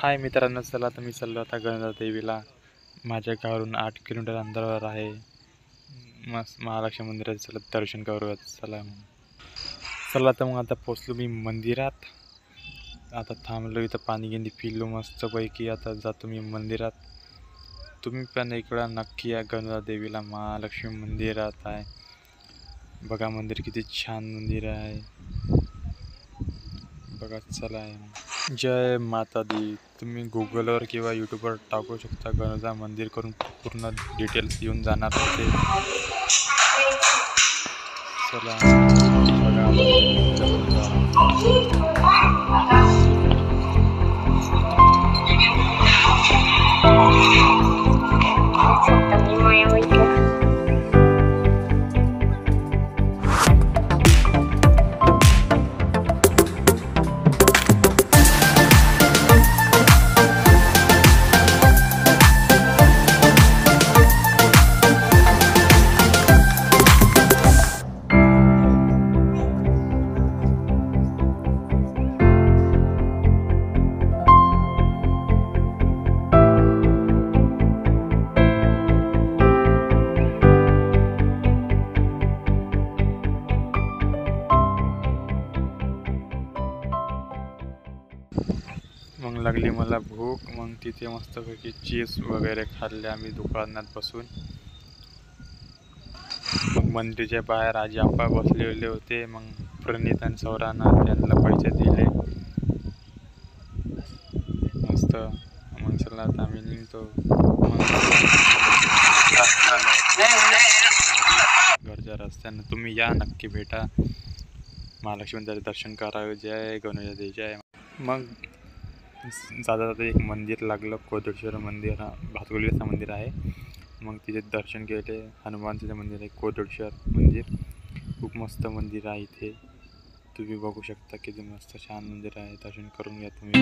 हाय मित्रांनो, चला तर मी चाललो आता गणपती देवीला. माझ्या गावावरून 8 किलोमीटर अंतरावर आहे. मस्त महालक्ष्मी मंदिरात चला दर्शन करूयात. चला तर मग आता पोचलो मी मंदिरात. आता थांबलो इथं, पाणी गिंदी पिलो मस्तपैकी. आता जातो मी मंदिरात. तुम्ही पण इकडं नक्की या गणपती देवीला. महालक्ष्मी मंदिरात आहे बघा. मंदिर किती छान मंदिर आहे बघा. चला आहे. जय माता दी. तुम्ही गुगलवर किंवा यूट्यूबवर टाकू शकता गणपती मंदिर करून, पूर्ण डिटेल्स येऊन जाणार होते. चला बघा. मग लागली मला भूक. मग तिथे मस्तपैकी चीज वगैरे खाल्ले आम्ही दुकानात बसून. मग मंदिराच्या बाहेर आजी आप्पा बसलेले होते. मग प्रणित आणि सौराना त्यांना पैसे दिले मस्त. मग चला आता आम्ही निघतो घरच्या रस्त्यानं. तुम्ही या नक्की, भेटा, महालक्ष्मी मंदिराचे दर्शन करावे. जय गणपती जय. मग जाता जाता एक मंदिर लागलं, कोदडेश्वर मंदिर. भातकुलीचं मंदिर आहे. मग तिथे दर्शन केले. हनुमानचं मंदिर आहे, कोदडेश्वर मंदिर. खूप मस्त मंदिर आहे इथे. तुम्ही बघू शकता किती मस्त छान मंदिर आहे. दर्शन करून घ्या तुम्ही.